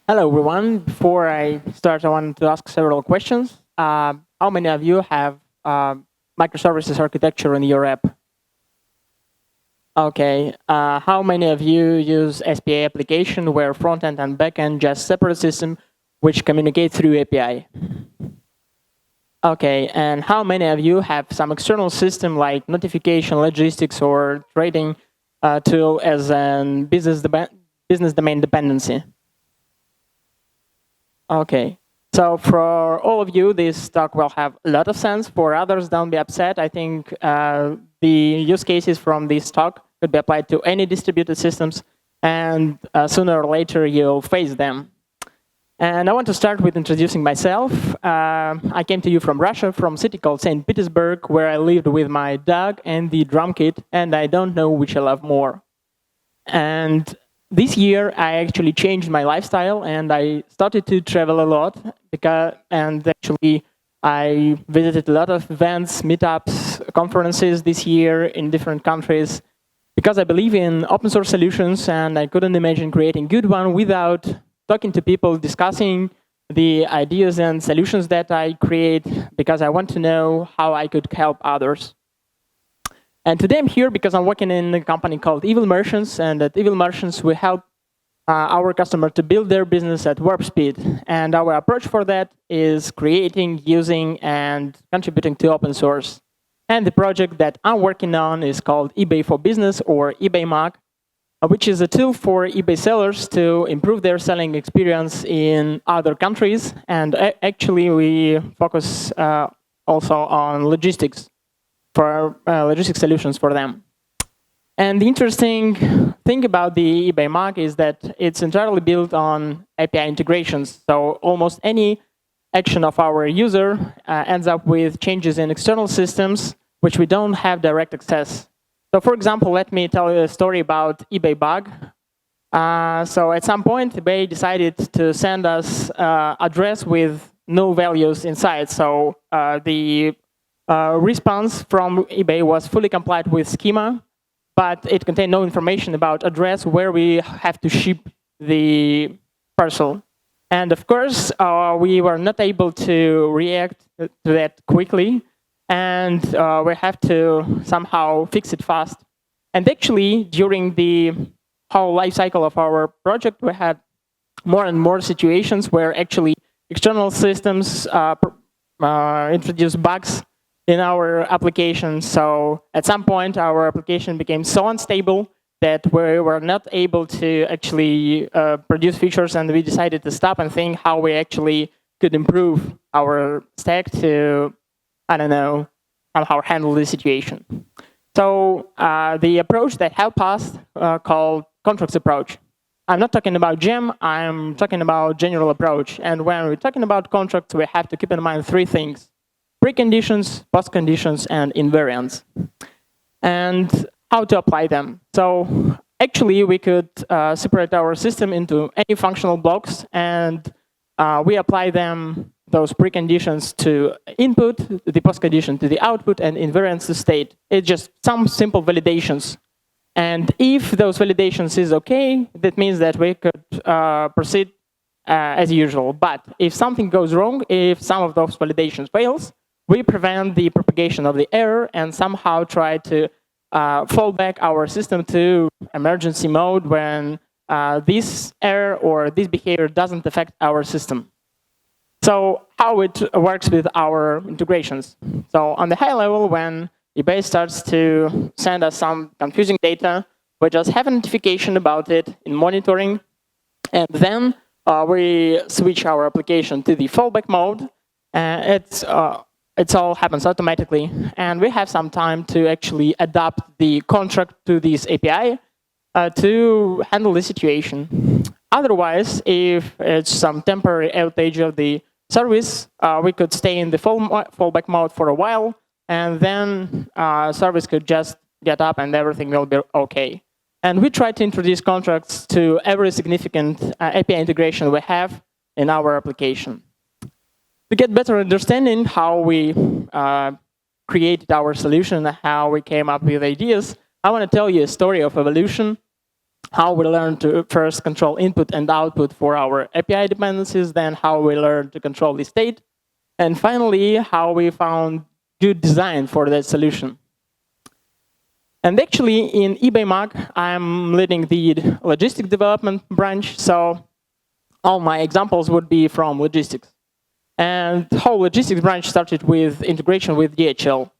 Hello, everyone. Before I start, I wanted to ask several questions. How many of you have microservices architecture in your app? Okay. How many of you use SPA application where front-end and back-end just separate system which communicate through API? Okay. And how many of you have some external system like notification, logistics, or trading tool as a business domain dependency? Okay. So for all of you, this talk will have a lot of sense. For others, don't be upset. I think the use cases from this talk could be applied to any distributed systems, and sooner or later you'll face them. And I want to start with introducing myself. I came to you from Russia, from a city called St. Petersburg, where I lived with my dog and the drum kit, and I don't know which I love more. And this year, I actually changed my lifestyle and I started to travel a lot. And actually, I visited a lot of events, meetups, conferences this year in different countries because I believe in open source solutions and I couldn't imagine creating a good one without talking to people, discussing the ideas and solutions that I create because I want to know how I could help others. And today I'm here because I'm working in a company called Evil Merchants, and at Evil Merchants we help our customer to build their business at warp speed. And our approach for that is creating, using, and contributing to open source. And the project that I'm working on is called eBay for Business, or eBay Mag, which is a tool for eBay sellers to improve their selling experience in other countries. And actually we focus also on logistics. For logistic solutions for them. And the interesting thing about the eBay Mag is that it's entirely built on API integrations. So almost any action of our user ends up with changes in external systems, which we don't have direct access. So for example, let me tell you a story about eBay bug. So at some point, eBay decided to send us address with no values inside. So the response from eBay was fully compliant with schema, but it contained no information about address where we have to ship the parcel. And of course, we were not able to react to that quickly, and we have to somehow fix it fast. And actually, during the whole life cycle of our project, we had more and more situations where actually external systems introduced bugs in our application. So at some point, our application became so unstable that we were not able to actually produce features, and we decided to stop and think how we actually could improve our stack to, I don't know, somehow handle the situation. So the approach that helped us called contracts approach. I'm not talking about gem, I'm talking about general approach. And when we're talking about contracts, we have to keep in mind three things: preconditions, postconditions, and invariants. And how to apply them. So actually, we could separate our system into any functional blocks, and we apply them, those preconditions, to input, the postcondition to the output, and invariants to state. It's just some simple validations. And if those validations is OK, that means that we could proceed as usual. But if something goes wrong, if some of those validations fails, we prevent the propagation of the error and somehow try to fall back our system to emergency mode when this error or this behavior doesn't affect our system. So how it works with our integrations. So on the high level, when eBay starts to send us some confusing data, we just have a notification about it in monitoring, and then we switch our application to the fallback mode. It all happens automatically, and we have some time to actually adapt the contract to this API to handle the situation. Otherwise, if it's some temporary outage of the service, we could stay in the fallback mode for a while, and then service could just get up and everything will be OK. And we try to introduce contracts to every significant API integration we have in our application. To get better understanding how we created our solution, how we came up with ideas, I want to tell you a story of evolution. how we learn to first control input and output for our API dependencies, then how we learn to control the state, and finally, how we found good design for that solution. And actually, in eBay Mag, I'm leading the logistic development branch, so all my examples would be from logistics. And the whole logistics branch started with integration with DHL.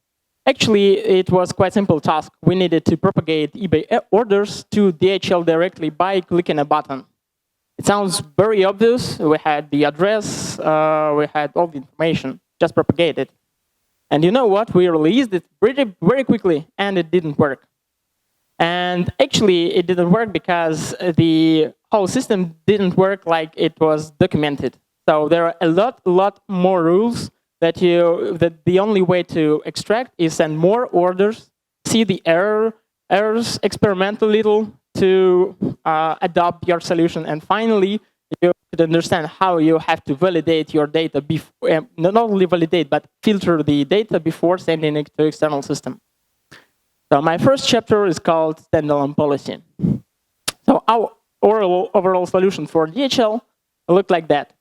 Actually, it was quite a simple task. We needed to propagate eBay orders to DHL directly by clicking a button. It sounds very obvious. We had the address, we had all the information, just propagate it. And you know what? We released it very quickly, and it didn't work. And actually, it didn't work because the whole system didn't work like it was documented. So there are a lot more rules that the only way to extract is send more orders, see the errors, experiment a little to adopt your solution, and finally you could understand how you have to validate your data before, not only validate but filter the data before sending it to external system. So my first chapter is called Standalone Policy. So our overall solution for DHL looked like that.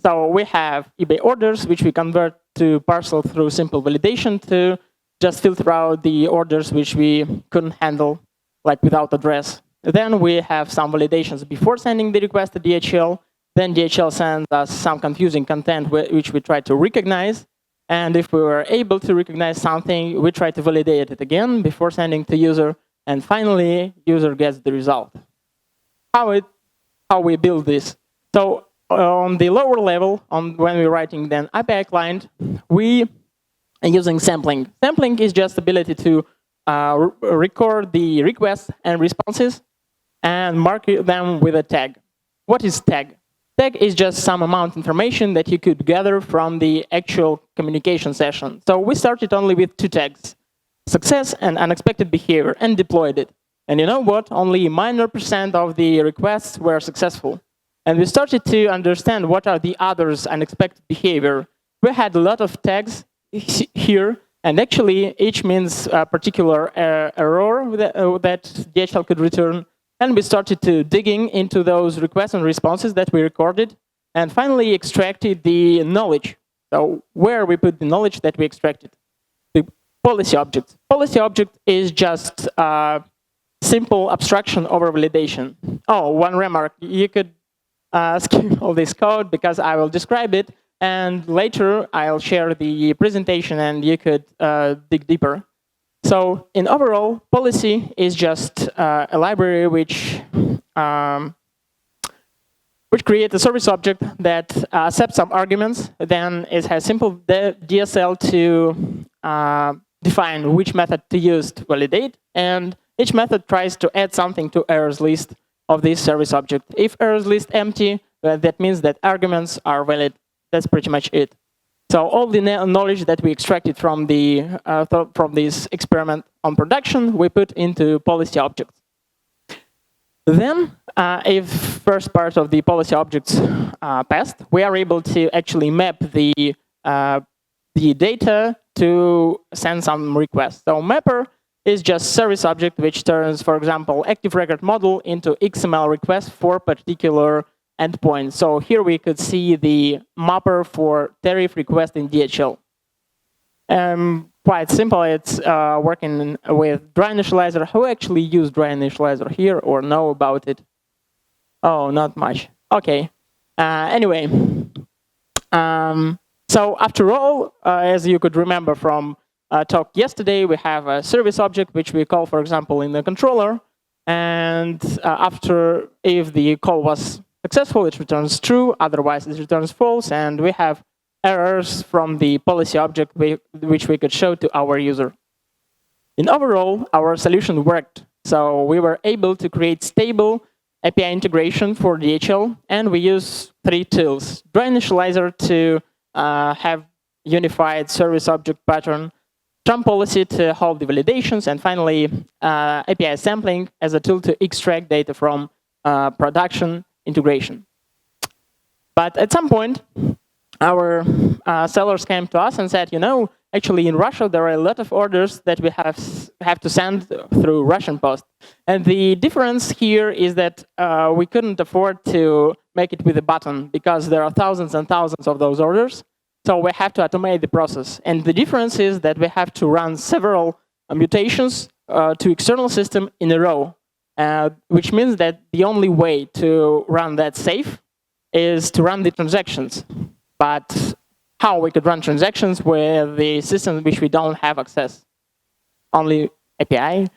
So we have eBay orders, which we convert to parcel through simple validation to just filter out the orders which we couldn't handle, like without address. Then we have some validations before sending the request to DHL. Then DHL sends us some confusing content which we try to recognize. And if we were able to recognize something, we try to validate it again before sending to user. And finally, user gets the result. How we build this? So on the lower level, when we're writing then API client, we are using sampling. Sampling is just ability to record the requests and responses and mark them with a tag. What is tag? Tag is just some amount of information that you could gather from the actual communication session. So we started only with 2 tags, success and unexpected behavior, and deployed it. And you know what? Only minor % of the requests were successful. And we started to understand what are the others unexpected behavior. We had a lot of tags here, and actually each means a particular error that DHL could return. And we started to digging into those requests and responses that we recorded, and finally extracted the knowledge. So where we put the knowledge that we extracted? The policy object. Policy object is just a simple abstraction over validation. Oh, one remark. You could skip all this code because I will describe it, and later I'll share the presentation and you could dig deeper. So in overall, policy is just a library which creates a service object that accepts some arguments. Then it has simple DSL to define which method to use to validate, and each method tries to add something to errors list of this service object. If errors list empty, that means that arguments are valid. That's pretty much it. So all the knowledge that we extracted from this experiment on production, we put into policy objects. Then, if first part of the policy objects passed, we are able to actually map the data to send some requests. So mapper is just service object which turns, for example, active record model into XML request for particular endpoint. So here we could see the mapper for tariff request in DHL. Quite simple. It's working with dry initializer. Who actually used dry initializer here or know about it? Oh, not much. OK. Anyway, so after all, as you could remember from talk yesterday, we have a service object which we call, for example, in the controller. And after, if the call was successful, it returns true. Otherwise, it returns false. And we have errors from the policy object which we could show to our user. In overall, our solution worked. So we were able to create stable API integration for DHL. And we use 3 tools. Dry initializer to have unified service object pattern, Trump policy to hold the validations, and finally API sampling as a tool to extract data from production integration. But at some point, our sellers came to us and said, you know, actually in Russia, there are a lot of orders that we have to send through Russian post. And the difference here is that we couldn't afford to make it with a button because there are thousands and thousands of those orders. So we have to automate the process. And the difference is that we have to run several mutations to external system in a row, which means that the only way to run that safe is to run the transactions. But how we could run transactions with the systems which we don't have access, only API.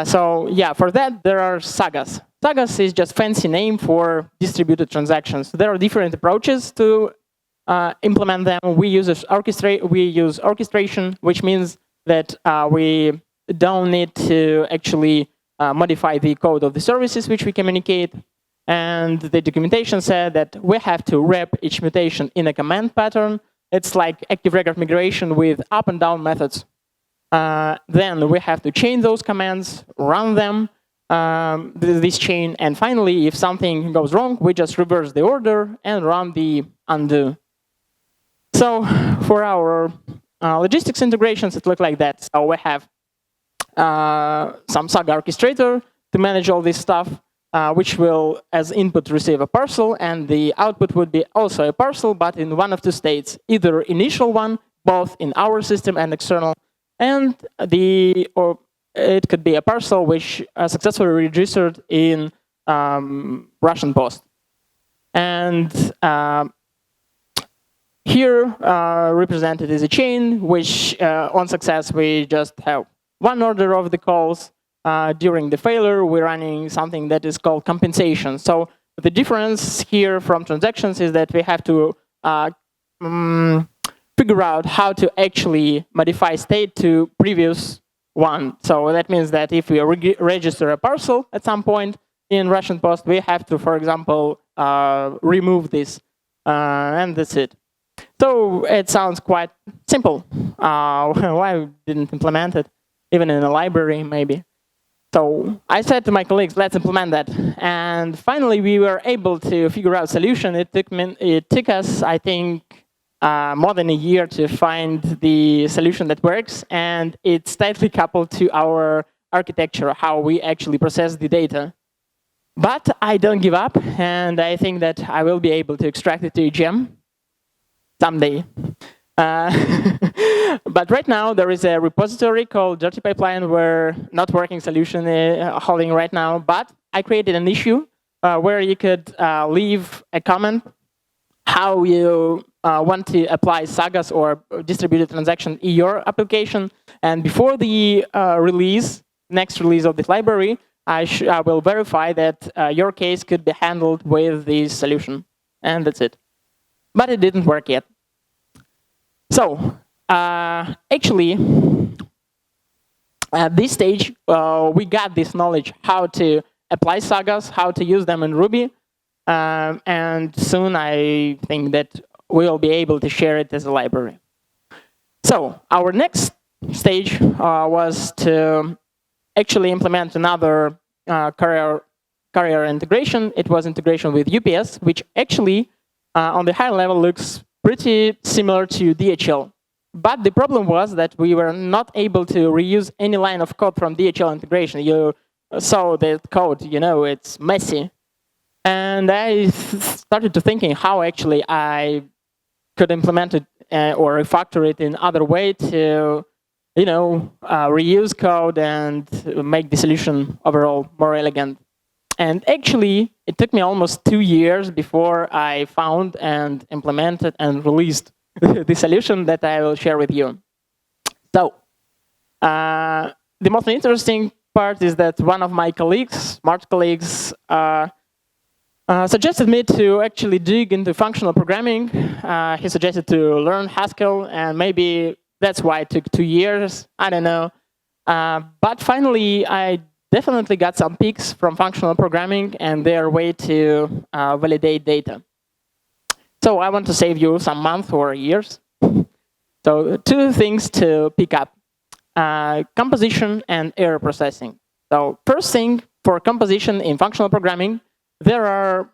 So yeah, for that there are Sagas. Sagas is just fancy name for distributed transactions. There are different approaches to implement them. We use orchestration, which means that we don't need to actually modify the code of the services which we communicate. And the documentation said that we have to wrap each mutation in a command pattern. It's like active record migration with up and down methods. Then we have to chain those commands, run them, this chain, and finally, if something goes wrong, we just reverse the order and run the undo. So for our logistics integrations, it looked like that. So we have some Saga Orchestrator to manage all this stuff, which will, as input, receive a parcel, and the output would be also a parcel, but in one of two states, either initial one, both in our system and external, and or it could be a parcel which successfully registered in Russian post. And here represented is a chain, which on success we just have one order of the calls. During the failure, we're running something that is called compensation. So the difference here from transactions is that we have to figure out how to actually modify state to previous one. So that means that if we register a parcel at some point in Russian post, we have to, for example, remove this, and that's it. So it sounds quite simple. Why didn't implement it, even in a library, maybe? So I said to my colleagues, let's implement that. And finally, we were able to figure out a solution. It took us, I think, more than a year to find the solution that works. And it's tightly coupled to our architecture, how we actually process the data. But I don't give up. And I think that I will be able to extract it to a gem someday. But right now, there is a repository called Dirty Pipeline where not working solution is holding right now. But I created an issue where you could leave a comment how you want to apply Sagas or distributed transaction in your application. And before the next release of this library, I will verify that your case could be handled with this solution. And that's it. But it didn't work yet. So actually, at this stage, we got this knowledge how to apply Sagas, how to use them in Ruby. And soon I think that we'll be able to share it as a library. So our next stage was to actually implement another carrier integration. It was integration with UPS, which actually on the higher level looks pretty similar to DHL. But the problem was that we were not able to reuse any line of code from DHL integration. You saw the code, you know, it's messy. And I started to thinking how actually I could implement it or refactor it in other way to, you know, reuse code and make the solution overall more elegant. And actually, it took me almost 2 years before I found and implemented and released the solution that I will share with you. So the most interesting part is that one of my colleagues, smart colleagues, suggested me to actually dig into functional programming. He suggested to learn Haskell, and maybe that's why it took 2 years. I don't know. But finally, I definitely got some peaks from functional programming and their way to validate data. So I want to save you some months or years. So 2 things to pick up. Composition and error processing. So first thing, for composition in functional programming, there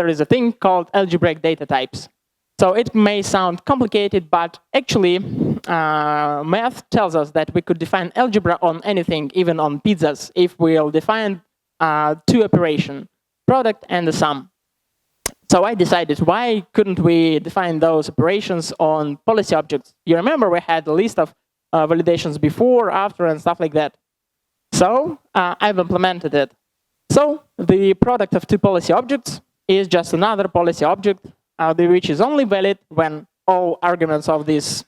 is a thing called algebraic data types. So it may sound complicated, but actually math tells us that we could define algebra on anything, even on pizzas, if we'll define two operations, product and the sum. So I decided, why couldn't we define those operations on policy objects? You remember we had a list of validations before, after, and stuff like that. So I've implemented it. So the product of two policy objects is just another policy object, which is only valid when all arguments of this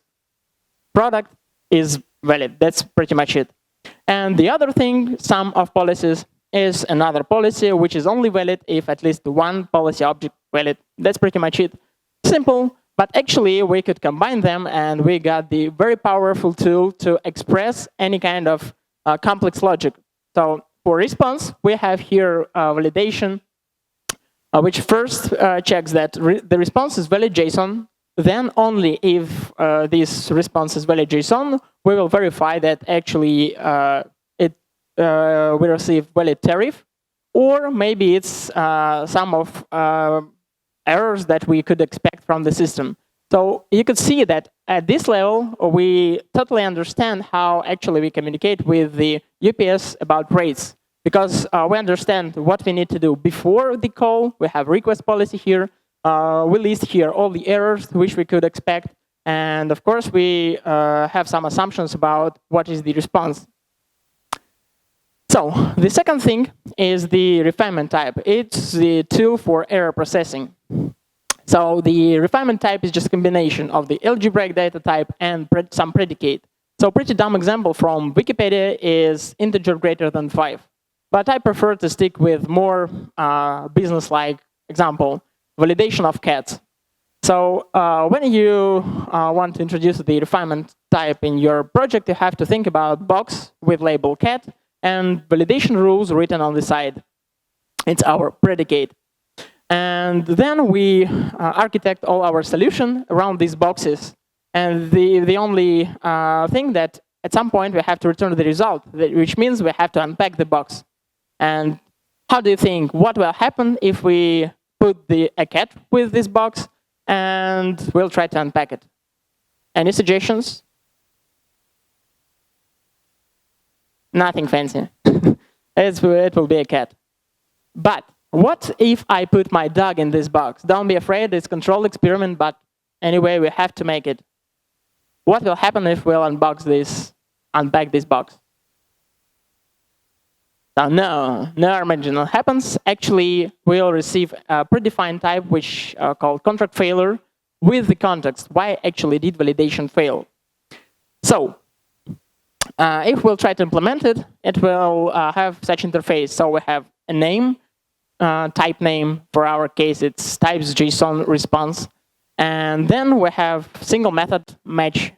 product is valid. That's pretty much it. And the other thing, sum of policies, is another policy which is only valid if at least one policy object valid. That's pretty much it. Simple, but actually we could combine them, and we got the very powerful tool to express any kind of complex logic. So for response, we have here validation, which first checks that the response is valid JSON. Then only if this response is valid JSON, we will verify that actually we receive valid tariff, or maybe it's some of errors that we could expect from the system. So you could see that at this level, we totally understand how actually we communicate with the UPS about rates, because we understand what we need to do before the call. We have request policy here. We list here all the errors which we could expect. And of course, we have some assumptions about what is the response. So the second thing is the refinement type. It's the tool for error processing. So the refinement type is just a combination of the algebraic data type and some predicate. So pretty dumb example from Wikipedia is integer greater than 5. But I prefer to stick with more business-like example, validation of cats. So when you want to introduce the refinement type in your project, you have to think about box with label cat and validation rules written on the side. It's our predicate. And then we architect all our solution around these boxes. And the only thing that at some point we have to return the result, which means we have to unpack the box. And how do you think, what will happen if we put a cat with this box and we'll try to unpack it? Any suggestions? Nothing fancy. It will be a cat. But what if I put my dog in this box? Don't be afraid, it's a controlled experiment, but anyway, we have to make it. What will happen if we'll unpack this box? So no marginal happens. Actually, we'll receive a predefined type which called contract failure with the context. Why actually did validation fail? So if we'll try to implement it, it will have such interface. So we have a name, type name. For our case, it's types JSON response. And then we have single method match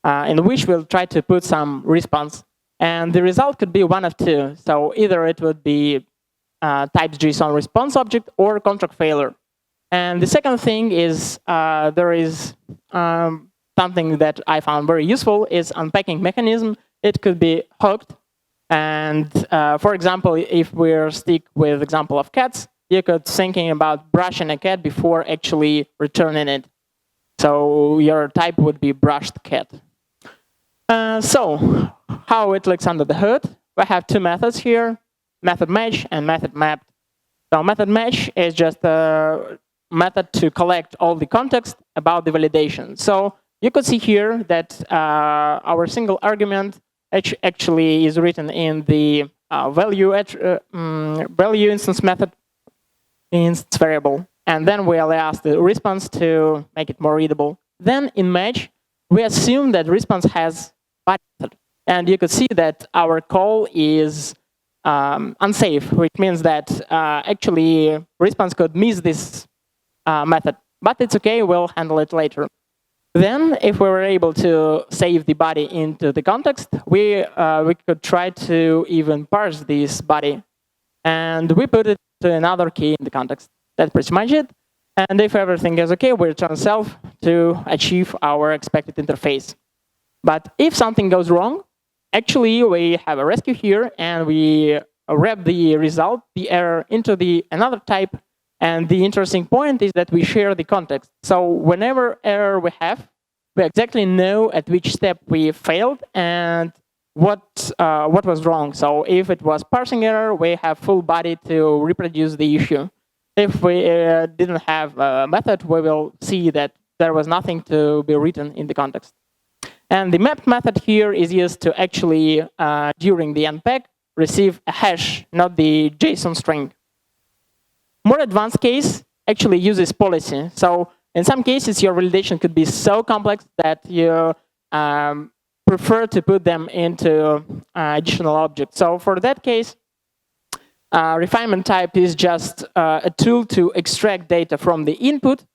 in which we'll try to put some response. And the result could be one of two. So either it would be types JSON response object or contract failure. And the second thing is there is something that I found very useful is unpacking mechanism. It could be hooked. And for example, if we stick with example of cats, you could thinking about brushing a cat before actually returning it. So your type would be brushed cat. So how it looks under the hood, we have two methods here, method match and method map. So method match is just a method to collect all the context about the validation. So you could see here that our single argument actually is written in the value instance method instance variable. And then we'll ask the response to make it more readable. Then in match, we assume that response has body method. And you could see that our call is unsafe, which means that actually response could miss this method. But it's OK, we'll handle it later. Then, if we were able to save the body into the context, we could try to even parse this body. And we put it to another key in the context. That's pretty much it. And if everything is OK, we return self to achieve our expected interface. But if something goes wrong, actually, we have a rescue here, and we wrap the result, the error, into another type. And the interesting point is that we share the context. So whenever error we have, we exactly know at which step we failed and what was wrong. So if it was parsing error, we have full body to reproduce the issue. If we didn't have a method, we will see that there was nothing to be written in the context. And the mapped method here is used to actually, during the unpack, receive a hash, not the JSON string. More advanced case actually uses policy. So in some cases, your validation could be so complex that you prefer to put them into additional objects. So for that case, refinement type is just a tool to extract data from the input,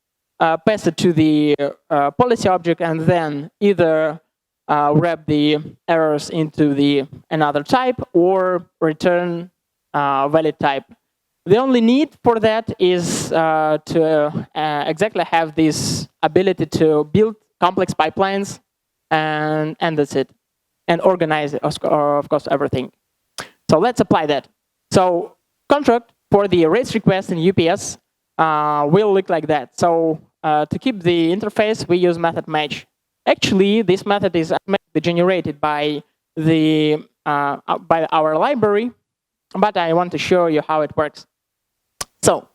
pass it to the policy object, and then either wrap the errors into another type or return valid type. The only need for that is to exactly have this ability to build complex pipelines, and that's it. And organize, of course, everything. So let's apply that. So contract for the raise request in UPS will look like that. So to keep the interface, we use method match. Actually, this method is automatically generated by our library, but I want to show you how it works. So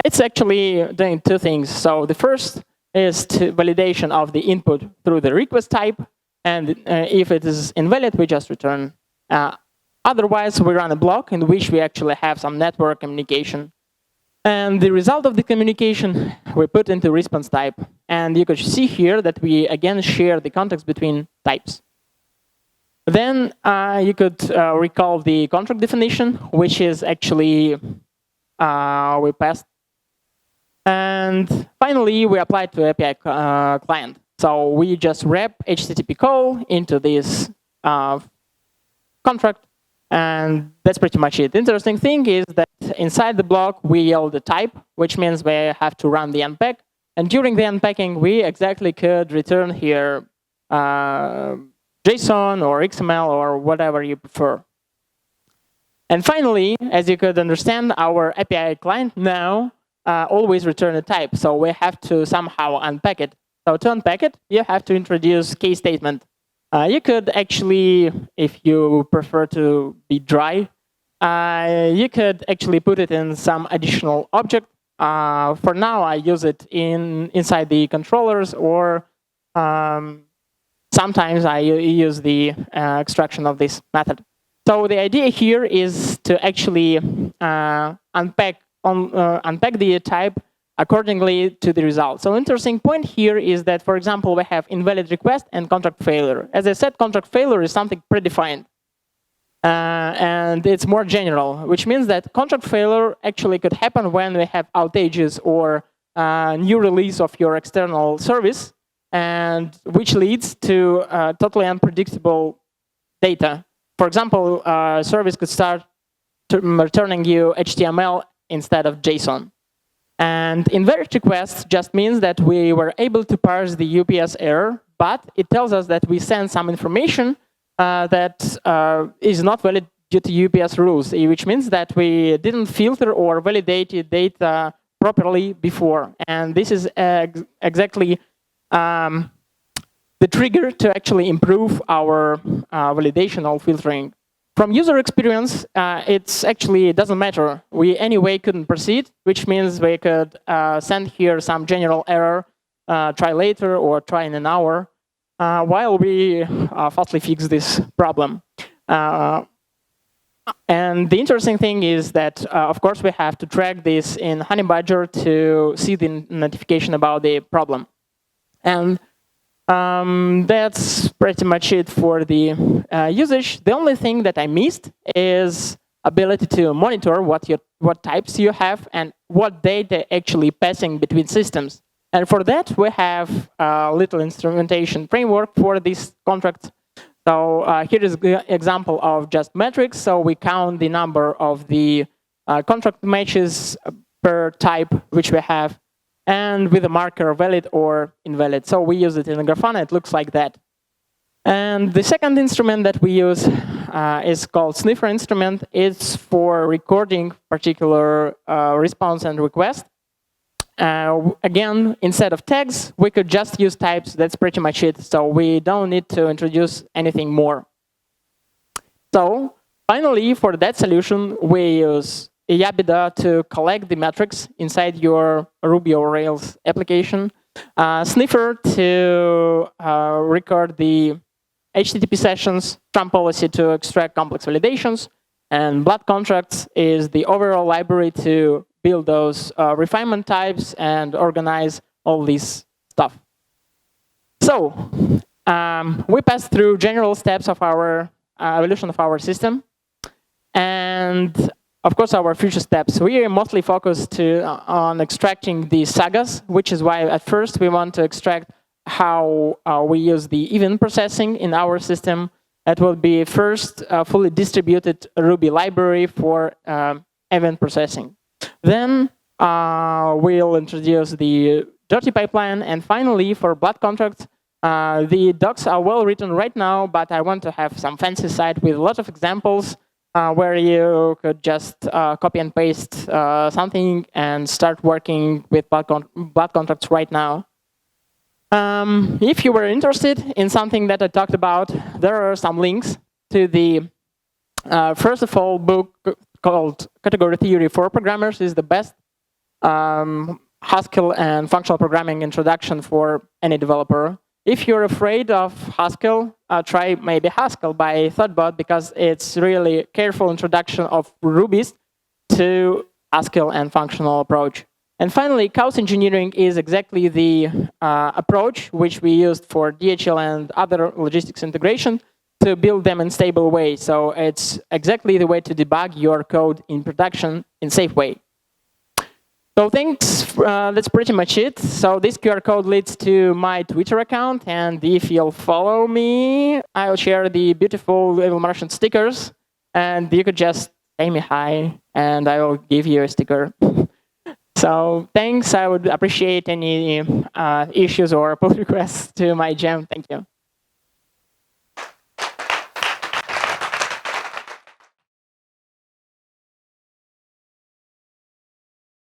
it's actually doing two things. So the first is validation of the input through the request type. And if it is invalid, we just return. Otherwise, we run a block in which we actually have some network communication. And the result of the communication, we put into response type. And you could see here that we, again, share the context between types. Then you could recall the contract definition, which is actually we passed. And finally, we applied to API client. So we just wrap HTTP call into this contract, and that's pretty much it. The interesting thing is that inside the block, we yield the type, which means we have to run the unpack. And during the unpacking, we exactly could return here JSON or XML or whatever you prefer. And finally, as you could understand, our API client now always return a type. So we have to somehow unpack it. So to unpack it, you have to introduce case statement. You could actually, if you prefer to be dry, you could actually put it in some additional object. For now, I use it inside the controllers, or sometimes I use the extraction of this method. So the idea here is to actually unpack the type accordingly to the result. So interesting point here is that, for example, we have invalid request and contract failure. As I said, contract failure is something predefined. And it's more general, which means that contract failure actually could happen when we have outages or new release of your external service, and which leads to totally unpredictable data. For example, service could start returning you HTML instead of JSON. And invalid request just means that we were able to parse the UPS error, but it tells us that we sent some information that is not valid due to UPS rules, which means that we didn't filter or validate data properly before. And this is exactly the trigger to actually improve our validation or filtering. From user experience, it doesn't matter. We anyway couldn't proceed, which means we could send here some general error, try later or try in an hour, while we fastly fix this problem. And the interesting thing is that, of course, we have to track this in Honeybadger to see the notification about the problem. And that's pretty much it for the usage. The only thing that I missed is ability to monitor what types you have and what data actually passing between systems. And for that, we have a little instrumentation framework for this contract. So here is an example of just metrics. So we count the number of the contract matches per type which we have, and with a marker valid or invalid. So we use it in Grafana. It looks like that. And the second instrument that we use is called sniffer instrument. It's for recording particular response and request. Again, instead of tags, we could just use types. That's pretty much it. So we don't need to introduce anything more. So finally, for that solution, we use Yabida to collect the metrics inside your Ruby or Rails application. Sniffer to record the HTTP sessions, Trump policy to extract complex validations, and blood contracts is the overall library to build those refinement types and organize all this stuff. So we passed through general steps of our evolution of our system. And of course, our future steps. We are mostly focused on extracting the sagas, which is why at first we want to extract how we use the event processing in our system. That will be first fully distributed Ruby library for event processing. Then we'll introduce the dirty pipeline. And finally, for blood contracts, the docs are well written right now, but I want to have some fancy side with a lot of examples where you could just copy and paste something and start working with blood contracts right now. If you were interested in something that I talked about, there are some links to the, first of all, book called Category Theory for Programmers is the best Haskell and functional programming introduction for any developer. If you're afraid of Haskell, try maybe Haskell by Thoughtbot, because it's really careful introduction of Ruby's to Haskell and functional approach. And finally, chaos engineering is exactly the approach which we used for DHL and other logistics integration to build them in stable way. So it's exactly the way to debug your code in production in safe way. So thanks, that's pretty much it. So this QR code leads to my Twitter account, and if you'll follow me, I'll share the beautiful Evil Martian stickers, and you could just say me hi, and I will give you a sticker. So thanks, I would appreciate any issues or pull requests to my jam. Thank you.